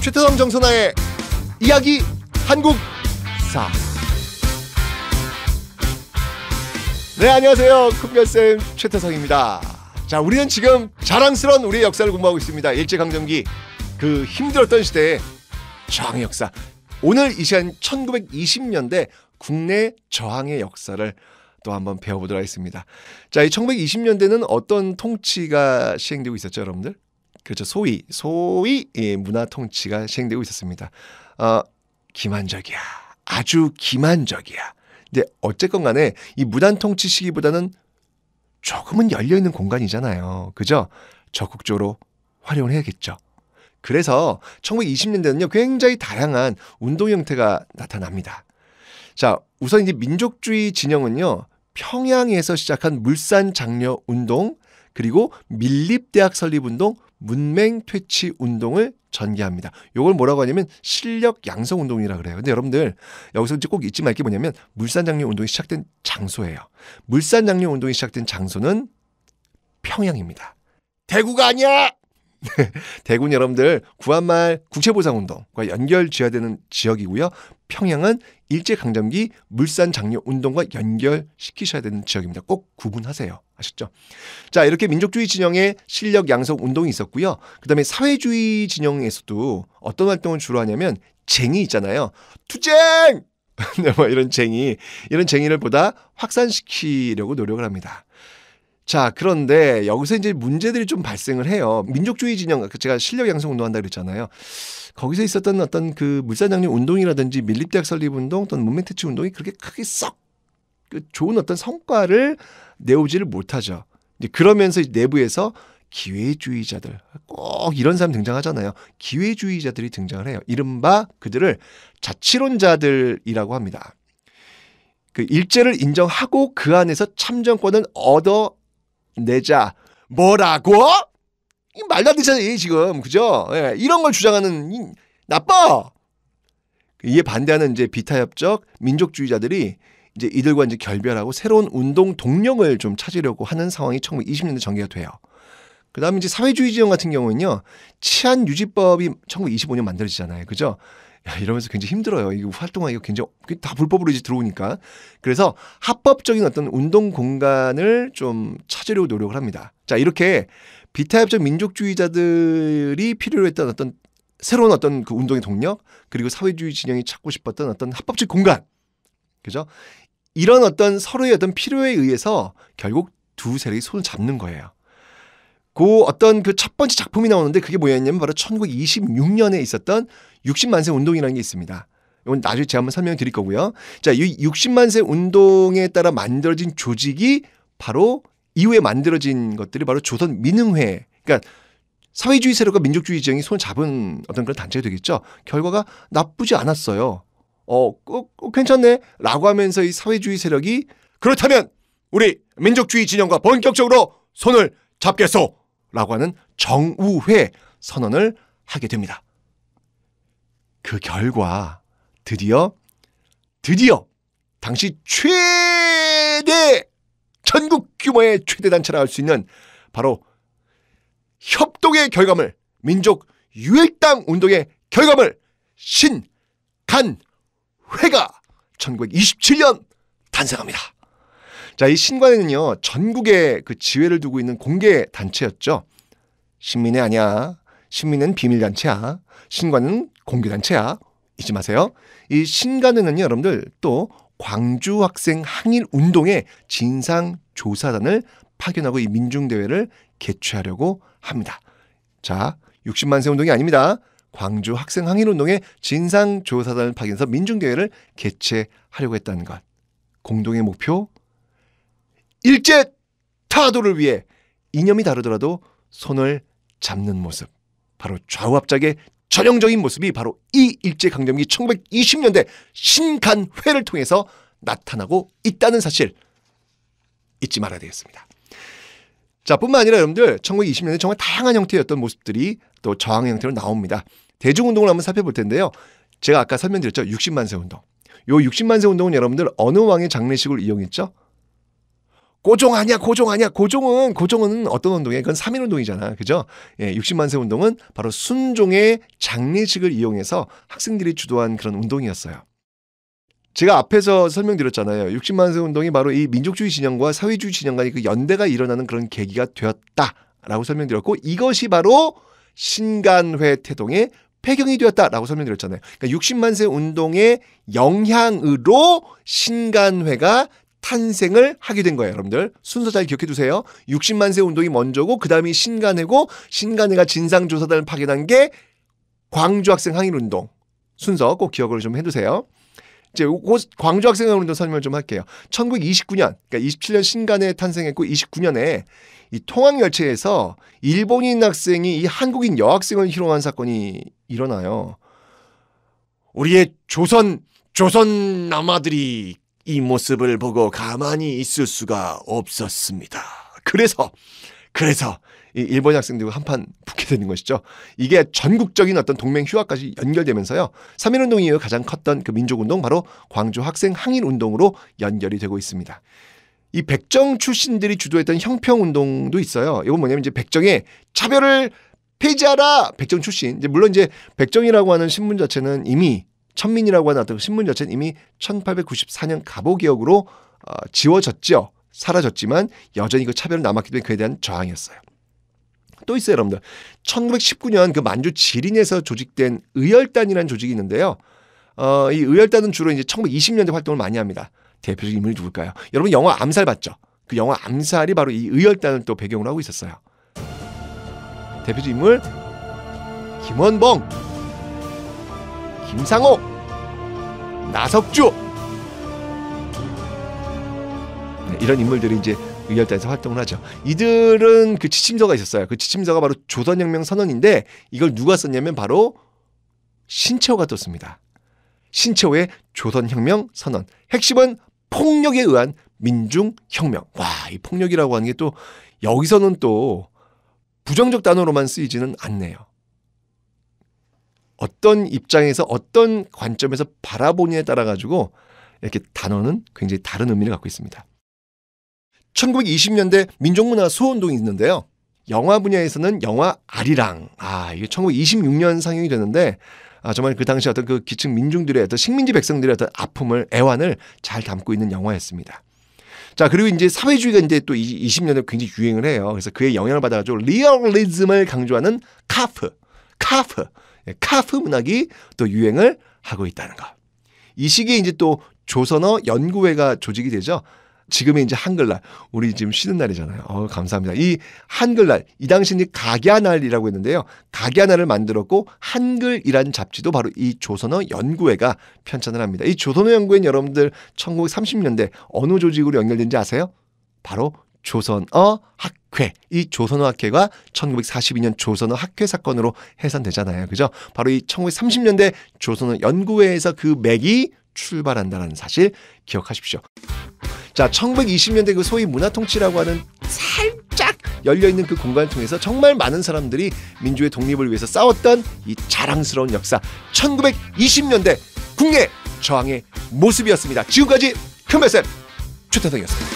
최태성 정선아의 이야기 한국사. 네, 안녕하세요. 큰별쌤 최태성입니다. 자, 우리는 지금 자랑스러운 우리의 역사를 공부하고 있습니다. 일제강점기 그 힘들었던 시대의 저항의 역사. 오늘 이 시간 1920년대 국내 저항의 역사를 또 한번 배워보도록 하겠습니다. 자, 이 1920년대는 어떤 통치가 시행되고 있었죠, 여러분들? 그렇죠. 소위 문화 통치가 시행되고 있었습니다. 기만적이야. 아주 기만적이야. 근데 어쨌건 간에 이 무단 통치 시기보다는 조금은 열려있는 공간이잖아요. 그죠? 적극적으로 활용을 해야겠죠. 그래서 1920년대는요, 굉장히 다양한 운동 형태가 나타납니다. 자, 우선 이제 민족주의 진영은요, 평양에서 시작한 물산 장려 운동, 그리고 밀립대학 설립 운동, 문맹 퇴치 운동을 전개합니다. 이걸 뭐라고 하냐면 실력 양성 운동이라고 그래요. 근데 여러분들 여기서 이제 꼭 잊지 말 게 뭐냐면 물산 장려 운동이 시작된 장소예요. 물산 장려 운동이 시작된 장소는 평양입니다. 대구가 아니야. 대구는 여러분들 구한말 국채보상운동과 연결지어야 되는 지역이고요. 평양은 일제강점기 물산장려운동과 연결시키셔야 되는 지역입니다. 꼭 구분하세요. 아셨죠? 자, 이렇게 민족주의 진영의 실력 양성 운동이 있었고요. 그 다음에 사회주의 진영에서도 어떤 활동을 주로 하냐면 쟁의 있잖아요. 투쟁! 뭐 이런 쟁의를 보다 확산시키려고 노력을 합니다. 자, 그런데 여기서 이제 문제들이 좀 발생을 해요. 민족주의 진영, 제가 실력 양성 운동한다 그랬잖아요. 거기서 있었던 어떤 그 물산장려 운동이라든지 밀립대학 설립 운동 또는 문맹퇴치 운동이 그렇게 크게 썩 좋은 어떤 성과를 내오지를 못하죠. 이제 그러면서 내부에서 기회주의자들, 꼭 이런 사람 등장하잖아요. 기회주의자들이 등장을 해요. 이른바 그들을 자치론자들이라고 합니다. 그 일제를 인정하고 그 안에서 참정권을 얻어내자. 뭐라고? 말도 안 되잖아요, 지금. 그죠? 예, 이런 걸 주장하는 나빠. 이에 반대하는 이제 비타협적 민족주의자들이 이제 이들과 이제 결별하고 새로운 운동 동력을 좀 찾으려고 하는 상황이 1920년대 전개가 돼요. 그 다음에 이제 사회주의 진영 같은 경우는요, 치안유지법이 1925년 만들어지잖아요. 그죠? 야, 이러면서 굉장히 힘들어요. 이거 활동하기가 굉장히 다 불법으로 이제 들어오니까. 그래서 합법적인 어떤 운동 공간을 좀 찾으려고 노력을 합니다. 자, 이렇게 비타협적 민족주의자들이 필요로 했던 어떤 새로운 어떤 그 운동의 동력, 그리고 사회주의 진영이 찾고 싶었던 어떤 합법적 공간. 그죠? 이런 어떤 서로의 어떤 필요에 의해서 결국 두 세력이 손을 잡는 거예요. 그 어떤 그 첫 번째 작품이 나오는데 그게 뭐였냐면 바로 1926년에 있었던 60만세 운동이라는 게 있습니다. 이건 나중에 제가 한번 설명을 드릴 거고요. 자, 이 60만세 운동에 따라 만들어진 조직이 바로 이후에 만들어진 것들이 바로 조선민흥회. 그러니까 사회주의 세력과 민족주의 진영이 손을 잡은 어떤 그런 단체가 되겠죠. 결과가 나쁘지 않았어요. 괜찮네 라고 하면서 이 사회주의 세력이 그렇다면 우리 민족주의 진영과 본격적으로 손을 잡겠소 라고 하는 정우회 선언을 하게 됩니다. 그 결과 드디어 당시 최대 전국 규모의 최대 단체라 할 수 있는 바로 협동의 결과물, 민족 유일당 운동의 결과물 신간회가 1927년 탄생합니다. 자, 이 신관회는요, 전국에 그 지회를 두고 있는 공개 단체였죠. 신민회 아니야. 신민회는 비밀 단체야. 신관은 공개 단체야. 잊지 마세요. 이 신관회는요, 여러분들 또 광주 학생 항일 운동의 진상 조사단을 파견하고 이 민중대회를 개최하려고 합니다. 자, 60만세 운동이 아닙니다. 광주 학생 항일 운동의 진상 조사단을 파견해서 민중대회를 개최하려고 했다는 것. 공동의 목표, 일제 타도를 위해 이념이 다르더라도 손을 잡는 모습. 바로 좌우합작의 전형적인 모습이 바로 이 일제강점기 1920년대 신간회를 통해서 나타나고 있다는 사실 잊지 말아야 되겠습니다. 자, 뿐만 아니라 여러분들 1920년대 정말 다양한 형태의 어떤 모습들이 또 저항의 형태로 나옵니다. 대중운동을 한번 살펴볼 텐데요. 제가 아까 설명드렸죠. 60만세 운동. 요 60만세 운동은 여러분들 어느 왕의 장례식을 이용했죠? 고종 아니야. 고종은 어떤 운동이에요? 그건 3.1 운동이잖아. 그죠? 예, 60만 세 운동은 바로 순종의 장례식을 이용해서 학생들이 주도한 그런 운동이었어요. 제가 앞에서 설명드렸잖아요. 60만 세 운동이 바로 이 민족주의 진영과 사회주의 진영 간의 그 연대가 일어나는 그런 계기가 되었다라고 설명드렸고, 이것이 바로 신간회 태동의 배경이 되었다라고 설명드렸잖아요. 그러니까 60만 세 운동의 영향으로 신간회가 탄생을 하게 된 거예요. 여러분들 순서 잘 기억해 두세요. 60만 세 운동이 먼저고 그 다음이 신간회고, 신간회가 진상조사단을 파견한 게 광주학생 항일운동. 순서 꼭 기억을 좀 해두세요. 이제 광주 학생 항일운동 설명을 좀 할게요. 1929년, 그러니까 27년 신간회 탄생했고 29년에 이 통학열차에서 일본인 학생이 이 한국인 여학생을 희롱한 사건이 일어나요. 우리의 조선 남아들이 이 모습을 보고 가만히 있을 수가 없었습니다. 그래서 이 일본 학생들과 한판 붙게 되는 것이죠. 이게 전국적인 어떤 동맹 휴학까지 연결되면서요. 3.1운동 이후 가장 컸던 그 민족운동, 바로 광주 학생 항일운동으로 연결이 되고 있습니다. 이 백정 출신들이 주도했던 형평운동도 있어요. 이건 뭐냐면 이제 백정의 차별을 폐지하라! 백정 출신. 물론 이제 백정이라고 하는 신문 자체는 이미, 천민이라고 하는 어떤 신문 자체는 이미 1894년 갑오개혁으로 지워졌죠. 사라졌지만 여전히 그 차별은 남았기 때문에 그에 대한 저항이었어요. 또 있어요, 여러분들. 1919년 그 만주 지린에서 조직된 의열단이라는 조직이 있는데요. 이 의열단은 주로 이제 1920년대 활동을 많이 합니다. 대표적인 인물이 누굴까요? 여러분 영화 암살 봤죠? 그 영화 암살이 바로 이 의열단을 또 배경으로 하고 있었어요. 대표적 인물 김원봉, 김상옥, 나석주, 이런 인물들이 이제 의열단에서 활동을 하죠. 이들은 그 지침서가 있었어요. 그 지침서가 바로 조선혁명 선언인데 이걸 누가 썼냐면 바로 신채호가 떴습니다. 신채호의 조선혁명 선언. 핵심은 폭력에 의한 민중혁명. 와, 이 폭력이라고 하는 게 또 여기서는 또 부정적 단어로만 쓰이지는 않네요. 어떤 입장에서 어떤 관점에서 바라보느냐에 따라 가지고 이렇게 단어는 굉장히 다른 의미를 갖고 있습니다. 1920년대 민족문화 수호운동이 있는데요. 영화 분야에서는 영화 아리랑. 이게 1926년 상영이 되는데 정말 그 당시 어떤 그 기층 민중들의 어떤 식민지 백성들의 어떤 아픔을, 애환을 잘 담고 있는 영화였습니다. 자, 그리고 이제 사회주의가 이제 또 20년에 굉장히 유행을 해요. 그래서 그의 영향을 받아가지고 리얼리즘을 강조하는 카프 문학이 또 유행을 하고 있다는 거. 이 시기에 이제 또 조선어 연구회가 조직이 되죠. 지금의 이제 한글날, 우리 지금 쉬는 날이잖아요. 감사합니다. 이 한글날, 이 당시는 각야날이라고 했는데요. 각야날을 만들었고 한글이란 잡지도 바로 이 조선어 연구회가 편찬을 합니다. 이 조선어 연구회는 여러분들 1930년대 어느 조직으로 연결된지 아세요? 바로 조선어 학회. 이 조선어 학회가 1942년 조선어 학회 사건으로 해산되잖아요. 그죠? 바로 이 1930년대 조선어 연구회에서 그 맥이 출발한다는 사실 기억하십시오. 자, 1920년대 그 소위 문화통치라고 하는 살짝 열려있는 그 공간을 통해서 정말 많은 사람들이 민주의 독립을 위해서 싸웠던 이 자랑스러운 역사, 1920년대 국내 저항의 모습이었습니다. 지금까지 큰별쌤 최태성이었습니다.